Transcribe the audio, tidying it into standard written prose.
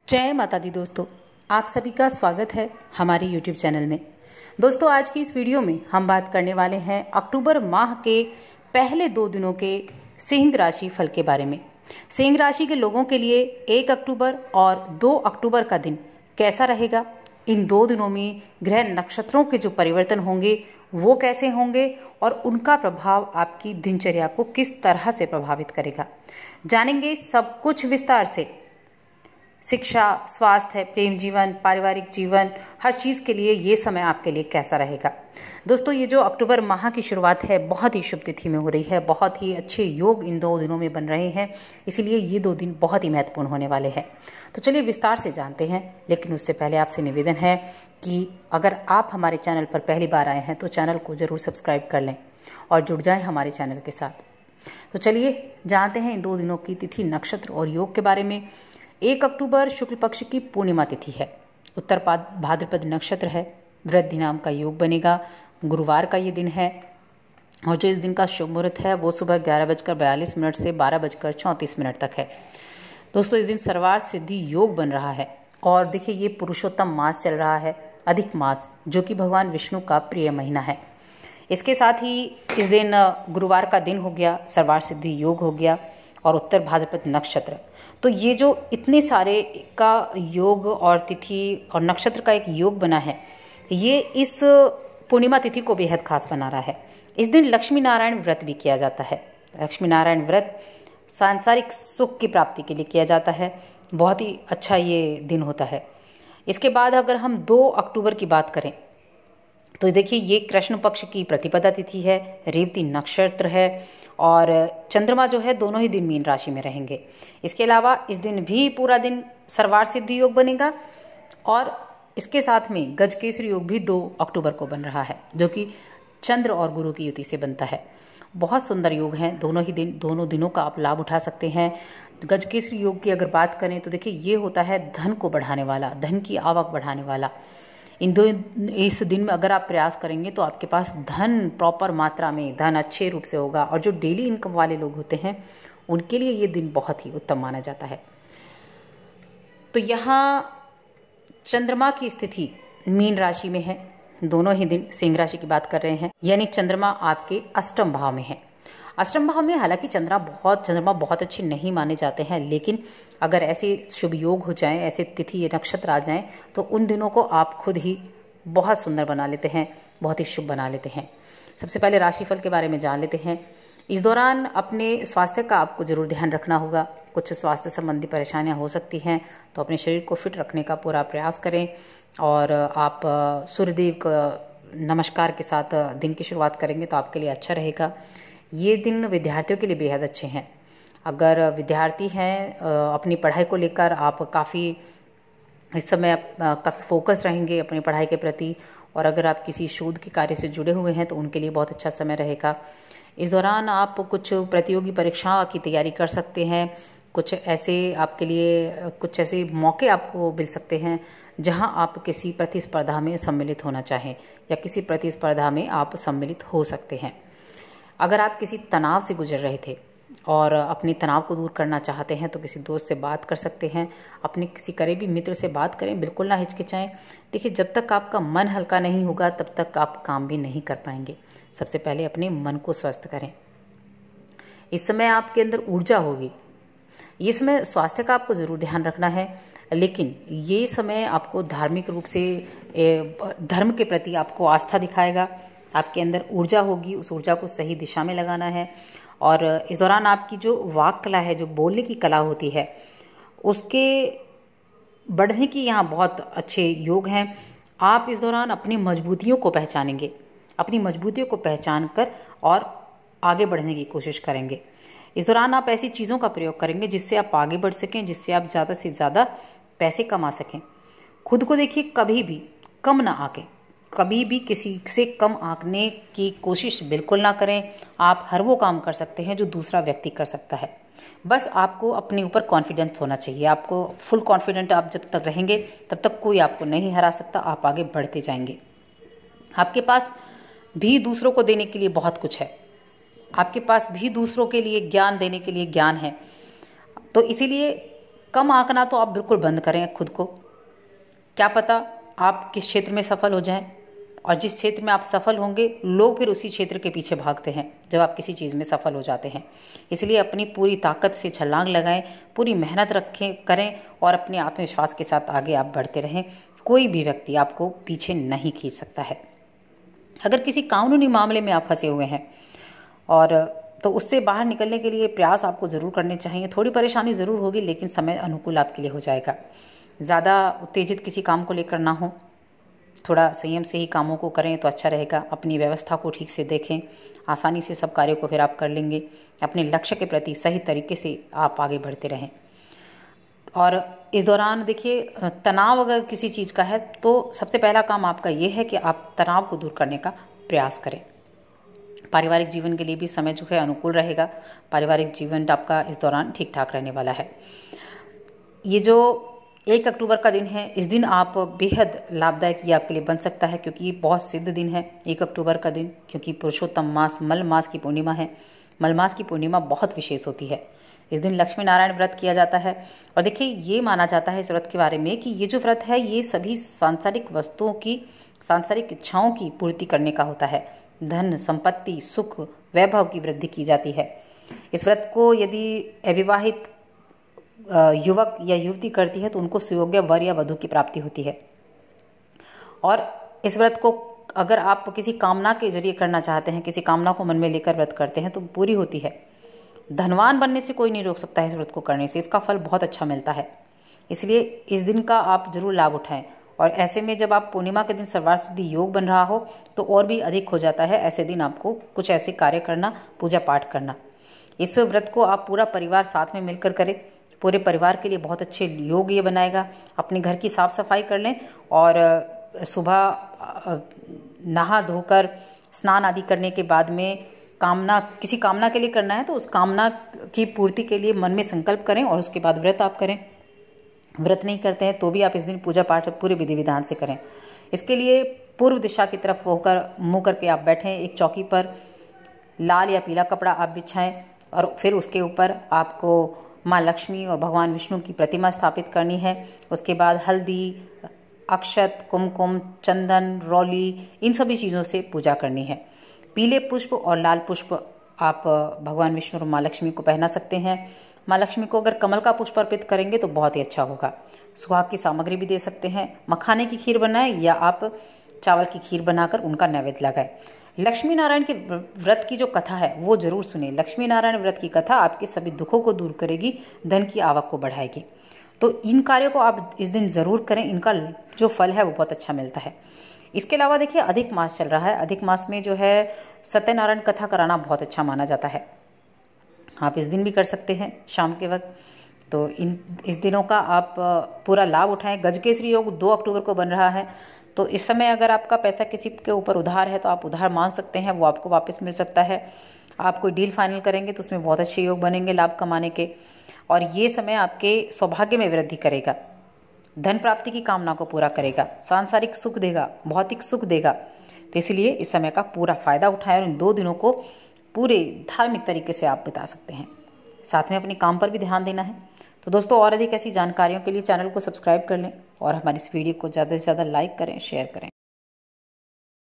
जय माता दी दोस्तों, आप सभी का स्वागत है हमारे YouTube चैनल में। दोस्तों, आज की इस वीडियो में हम बात करने वाले हैं अक्टूबर माह के पहले 2 दिनों के सिंह राशि फल के बारे में। सिंह राशि के लोगों के लिए 1 अक्टूबर और 2 अक्टूबर का दिन कैसा रहेगा, इन 2 दिनों में ग्रह नक्षत्रों के जो परिवर्तन होंगे वो कैसे होंगे और उनका प्रभाव आपकी दिनचर्या को किस तरह से प्रभावित करेगा, जानेंगे सब कुछ विस्तार से। शिक्षा, स्वास्थ्य, प्रेम जीवन, पारिवारिक जीवन, हर चीज़ के लिए ये समय आपके लिए कैसा रहेगा। दोस्तों, ये जो अक्टूबर माह की शुरुआत है बहुत ही शुभ तिथि में हो रही है, बहुत ही अच्छे योग इन 2 दिनों में बन रहे हैं, इसीलिए ये 2 दिन बहुत ही महत्वपूर्ण होने वाले हैं। तो चलिए विस्तार से जानते हैं, लेकिन उससे पहले आपसे निवेदन है कि अगर आप हमारे चैनल पर पहली बार आए हैं तो चैनल को ज़रूर सब्सक्राइब कर लें और जुड़ जाएं हमारे चैनल के साथ। तो चलिए जानते हैं इन 2 दिनों की तिथि, नक्षत्र और योग के बारे में। 1 अक्टूबर शुक्ल पक्ष की पूर्णिमा तिथि है, उत्तर भाद्रपद नक्षत्र है, वृद्धि नाम का योग बनेगा, गुरुवार का ये दिन है और जो इस दिन का शुभ मुहूर्त है वो सुबह 11:42 से 12:34 तक है। दोस्तों, इस दिन सर्वार्थ सिद्धि योग बन रहा है और देखिए ये पुरुषोत्तम मास चल रहा है, अधिक मास, जो कि भगवान विष्णु का प्रिय महीना है। इसके साथ ही इस दिन गुरुवार का दिन हो गया, सर्वार्थ सिद्धि योग हो गया और उत्तर भाद्रपद नक्षत्र। तो ये जो इतने सारे का योग और तिथि और नक्षत्र का एक योग बना है, ये इस पूर्णिमा तिथि को बेहद खास बना रहा है। इस दिन लक्ष्मी नारायण व्रत भी किया जाता है। लक्ष्मी नारायण व्रत सांसारिक सुख की प्राप्ति के लिए किया जाता है, बहुत ही अच्छा ये दिन होता है। इसके बाद अगर हम 2 अक्टूबर की बात करें तो देखिए ये कृष्ण पक्ष की प्रतिपदा तिथि है, रेवती नक्षत्र है और चंद्रमा जो है दोनों ही दिन मीन राशि में रहेंगे। इसके अलावा इस दिन भी पूरा दिन सर्वार्थ सिद्धि योग बनेगा और इसके साथ में गजकेसरी योग भी 2 अक्टूबर को बन रहा है, जो कि चंद्र और गुरु की युति से बनता है। बहुत सुंदर योग हैं, दोनों दिनों का आप लाभ उठा सकते हैं। गजकेसरी योग की अगर बात करें तो देखिए ये होता है धन को बढ़ाने वाला, धन की आवक बढ़ाने वाला। इस दिन में अगर आप प्रयास करेंगे तो आपके पास धन प्रॉपर मात्रा में, धन अच्छे रूप से होगा और जो डेली इनकम वाले लोग होते हैं उनके लिए ये दिन बहुत ही उत्तम माना जाता है। तो यहाँ चंद्रमा की स्थिति मीन राशि में है, दोनों ही दिन सिंह राशि की बात कर रहे हैं, यानी चंद्रमा आपके अष्टम भाव में है। अष्टम भाव में हालांकि चंद्रमा बहुत अच्छे नहीं माने जाते हैं, लेकिन अगर ऐसे शुभ योग हो जाएं, ऐसे तिथि या नक्षत्र आ जाएं तो उन दिनों को आप खुद ही बहुत सुंदर बना लेते हैं, बहुत ही शुभ बना लेते हैं। सबसे पहले राशिफल के बारे में जान लेते हैं। इस दौरान अपने स्वास्थ्य का आपको जरूर ध्यान रखना होगा। कुछ स्वास्थ्य संबंधी परेशानियां हो सकती हैं, तो अपने शरीर को फिट रखने का पूरा प्रयास करें और आप सूर्यदेव का नमस्कार के साथ दिन की शुरुआत करेंगे तो आपके लिए अच्छा रहेगा। ये दिन विद्यार्थियों के लिए बेहद अच्छे हैं। अगर विद्यार्थी हैं अपनी पढ़ाई को लेकर आप काफ़ी इस समय काफ़ी फोकस रहेंगे अपनी पढ़ाई के प्रति, और अगर आप किसी शोध के कार्य से जुड़े हुए हैं तो उनके लिए बहुत अच्छा समय रहेगा। इस दौरान आप कुछ प्रतियोगी परीक्षाओं की तैयारी कर सकते हैं। कुछ ऐसे मौके आपको मिल सकते हैं जहां आप किसी प्रतिस्पर्धा में सम्मिलित होना चाहें या किसी प्रतिस्पर्धा में आप सम्मिलित हो सकते हैं। अगर आप किसी तनाव से गुजर रहे थे और अपने तनाव को दूर करना चाहते हैं तो किसी दोस्त से बात कर सकते हैं, अपने किसी करीबी मित्र से बात करें, बिल्कुल ना हिचकिचाएं। देखिए, जब तक आपका मन हल्का नहीं होगा तब तक आप काम भी नहीं कर पाएंगे। सबसे पहले अपने मन को स्वस्थ करें। इस समय आपके अंदर ऊर्जा होगी। इस समय स्वास्थ्य का आपको ज़रूर ध्यान रखना है, लेकिन ये समय आपको धार्मिक रूप से धर्म के प्रति आपको आस्था दिखाएगा। आपके अंदर ऊर्जा होगी, उस ऊर्जा को सही दिशा में लगाना है और इस दौरान आपकी जो वाक कला है, जो बोलने की कला होती है, उसके बढ़ने की यहाँ बहुत अच्छे योग हैं। आप इस दौरान अपनी मजबूतियों को पहचानेंगे, अपनी मजबूतियों को पहचान कर और आगे बढ़ने की कोशिश करेंगे। इस दौरान आप ऐसी चीज़ों का प्रयोग करेंगे जिससे आप आगे बढ़ सकें, जिससे आप ज़्यादा से ज़्यादा पैसे कमा सकें। खुद को देखिए, कभी भी कम ना आके, कभी भी किसी से कम आंकने की कोशिश बिल्कुल ना करें। आप हर वो काम कर सकते हैं जो दूसरा व्यक्ति कर सकता है। बस आपको अपने ऊपर कॉन्फिडेंस होना चाहिए। आपको फुल कॉन्फिडेंट आप जब तक रहेंगे तब तक कोई आपको नहीं हरा सकता, आप आगे बढ़ते जाएंगे। आपके पास भी दूसरों को देने के लिए बहुत कुछ है, आपके पास भी दूसरों के लिए ज्ञान देने के लिए ज्ञान है। तो इसीलिए कम आंकना तो आप बिल्कुल बंद करें खुद को। क्या पता आप किस क्षेत्र में सफल हो जाएं, और जिस क्षेत्र में आप सफल होंगे लोग फिर उसी क्षेत्र के पीछे भागते हैं जब आप किसी चीज़ में सफल हो जाते हैं। इसलिए अपनी पूरी ताकत से छलांग लगाएं, पूरी मेहनत करें और अपने आत्मविश्वास के साथ आगे आप बढ़ते रहें। कोई भी व्यक्ति आपको पीछे नहीं खींच सकता है। अगर किसी कानूनी मामले में आप फंसे हुए हैं और तो उससे बाहर निकलने के लिए प्रयास आपको ज़रूर करने चाहिए। थोड़ी परेशानी ज़रूर होगी, लेकिन समय अनुकूल आपके लिए हो जाएगा। ज़्यादा उत्तेजित किसी काम को लेकर ना हो, थोड़ा संयम से ही कामों को करें तो अच्छा रहेगा। अपनी व्यवस्था को ठीक से देखें, आसानी से सब कार्यों को फिर आप कर लेंगे। अपने लक्ष्य के प्रति सही तरीके से आप आगे बढ़ते रहें। और इस दौरान देखिए, तनाव अगर किसी चीज़ का है तो सबसे पहला काम आपका ये है कि आप तनाव को दूर करने का प्रयास करें। पारिवारिक जीवन के लिए भी समय जो है अनुकूल रहेगा। पारिवारिक जीवन आपका इस दौरान ठीक ठाक रहने वाला है। ये जो 1 अक्टूबर का दिन है, इस दिन आप बेहद लाभदायक ये आपके लिए बन सकता है, क्योंकि ये बहुत सिद्ध दिन है 1 अक्टूबर का दिन, क्योंकि पुरुषोत्तम मास मल मास की पूर्णिमा है। मल मास की पूर्णिमा बहुत विशेष होती है। इस दिन लक्ष्मी नारायण व्रत किया जाता है। और देखिए, ये माना जाता है इस व्रत के बारे में कि ये जो व्रत है ये सभी सांसारिक वस्तुओं की, सांसारिक इच्छाओं की पूर्ति करने का होता है। धन, संपत्ति, सुख, वैभव की वृद्धि की जाती है। इस व्रत को यदि अविवाहित युवक या युवती करती है तो उनको सुयोग्य वर या वधू की प्राप्ति होती है। और इस व्रत को अगर आप किसी कामना के जरिए करना चाहते हैं, किसी कामना को मन में लेकर व्रत करते हैं तो पूरी होती है। धनवान बनने से कोई नहीं रोक सकता है इस व्रत को करने से। इसका फल बहुत अच्छा मिलता है। इसलिए इस दिन का आप जरूर लाभ उठाएं। और ऐसे में जब आप पूर्णिमा के दिन सर्वार्थ सिद्धि योग बन रहा हो तो और भी अधिक हो जाता है। ऐसे दिन आपको कुछ ऐसे कार्य करना, पूजा पाठ करना। इस व्रत को आप पूरा परिवार साथ में मिलकर करें। पूरे परिवार के लिए बहुत अच्छे योग ये बनाएगा। अपने घर की साफ सफाई कर लें और सुबह नहा धोकर स्नान आदि करने के बाद में किसी कामना के लिए करना है तो उस कामना की पूर्ति के लिए मन में संकल्प करें और उसके बाद व्रत आप करें। व्रत नहीं करते हैं तो भी आप इस दिन पूजा पाठ पूरे विधि विधान से करें। इसके लिए पूर्व दिशा की तरफ होकर मुंह करके आप बैठें। एक चौकी पर लाल या पीला कपड़ा आप बिछाएं और फिर उसके ऊपर आपको माँ लक्ष्मी और भगवान विष्णु की प्रतिमा स्थापित करनी है। उसके बाद हल्दी, अक्षत, कुमकुम, चंदन, रौली, इन सभी चीज़ों से पूजा करनी है। पीले पुष्प और लाल पुष्प आप भगवान विष्णु और माँ लक्ष्मी को पहना सकते हैं। माँ लक्ष्मी को अगर कमल का पुष्प अर्पित करेंगे तो बहुत ही अच्छा होगा। सुहाग की सामग्री भी दे सकते हैं। मखाने की खीर बनाएं या आप चावल की खीर बनाकर उनका नैवेद्य लगाएं। लक्ष्मी नारायण के व्रत की जो कथा है वो जरूर सुने। लक्ष्मी नारायण व्रत की कथा आपके सभी दुखों को दूर करेगी, धन की आवक को बढ़ाएगी। तो इन कार्यों को आप इस दिन जरूर करें। इनका जो फल है वो बहुत अच्छा मिलता है। इसके अलावा देखिए, अधिक मास चल रहा है। अधिक मास में जो है सत्यनारायण कथा कराना बहुत अच्छा माना जाता है। आप इस दिन भी कर सकते हैं शाम के वक्त। तो इस दिनों का आप पूरा लाभ उठाएं। गजकेसरी योग 2 अक्टूबर को बन रहा है। तो इस समय अगर आपका पैसा किसी के ऊपर उधार है तो आप उधार मांग सकते हैं, वो आपको वापस मिल सकता है। आप कोई डील फाइनल करेंगे तो उसमें बहुत अच्छे योग बनेंगे लाभ कमाने के। और ये समय आपके सौभाग्य में वृद्धि करेगा, धन प्राप्ति की कामना को पूरा करेगा, सांसारिक सुख देगा, भौतिक सुख देगा। तो इसलिए इस समय का पूरा फायदा उठाएं और इन 2 दिनों को पूरे धार्मिक तरीके से आप बिता सकते हैं। साथ में अपने काम पर भी ध्यान देना है। तो दोस्तों, और अधिक ऐसी जानकारियों के लिए चैनल को सब्सक्राइब कर लें और हमारी इस वीडियो को ज़्यादा से ज़्यादा लाइक करें, शेयर करें।